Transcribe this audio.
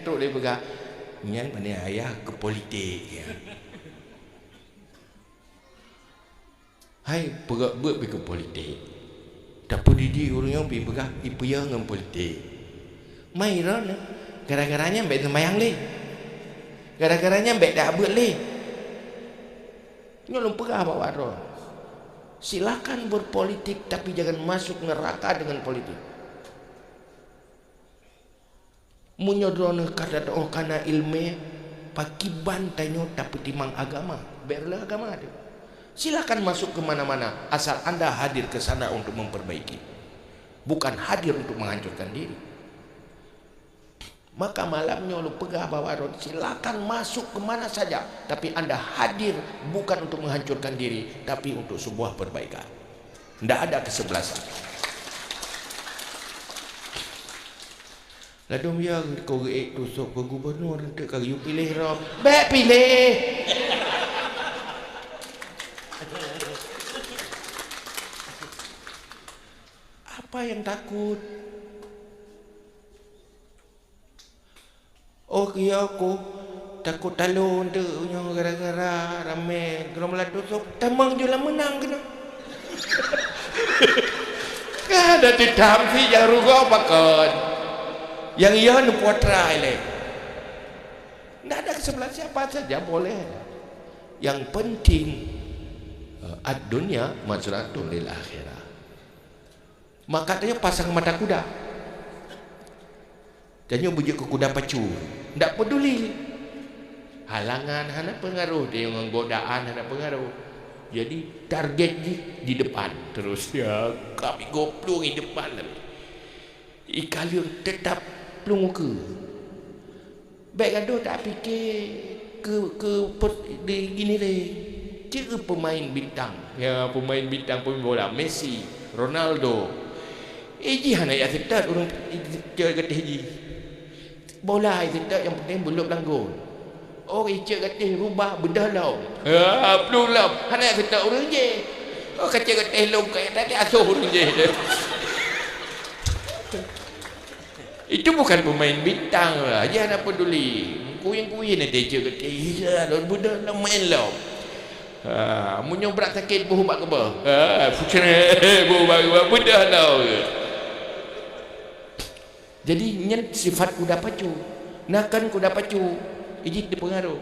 ketuk dia pegang. Nyan mana ayah ke politik ya. Hai pegang buat ke politik. Tapi didik orang yang pegang ipaya dengan politik. Mai ron gara-garanya mbak sembayang le. Gara-garanya mbak dak buat le. Nyolong pegah bawa ron. Silakan berpolitik tapi jangan masuk neraka dengan politik. Munyodrone kada oh kana ilmu paki bantainya tapi timang agama. Biarlah agama ada. Silakan masuk ke mana-mana asal Anda hadir ke sana untuk memperbaiki. Bukan hadir untuk menghancurkan diri. Maka malamnya lu pegah bawa rod, silakan masuk kemana saja, tapi Anda hadir bukan untuk menghancurkan diri, tapi untuk sebuah perbaikan. Tidak ada kesebelasan. Ladom ya kau tusuk ke gubernur nanti kau pilih roh, baik pilih. Apa yang takut? Oh iya aku takut talon tu gara-gara ramai kalau meladu sok tamang je lah menang kena. Kada titam si yang rugo pakon. Yang iya nu potrai le. Tidak ada kesebelah siapa saja boleh. Yang penting ad-dunya mazratun lil akhirah. Maka katanya pasang mata kuda. Tanya bujuk ke kuda pacu. Tak peduli. Halangan hana pengaruh. Dia yang godaan hana pengaruh. Jadi target di depan. Terus ya kami goplung di depan. Ikaliur tetap pelung muka. Baik gaduh tak fikir ke di gini deh. Cik pemain bintang. Ya pemain bintang pemain bola. Messi, Ronaldo. Iji hana ya tetap orang cik kata iji. Bola itu tak yang penting belum langgur. Oh icik kata rubah bedah lau. Belum lau. Hana kata orang je. Oh kata lau kaya tadi asuh orang je. Itu bukan pemain bintang lah. Jangan peduli. Kuing-kuing nanti icik kata iya lau bedah lau main lau. Munyong berat sakit berubah ke bawah. Berubah ke bawah bedah lau. Jadi nyen sifat kuda pacu. Nakan kuda pacu. Iji dipengaruh.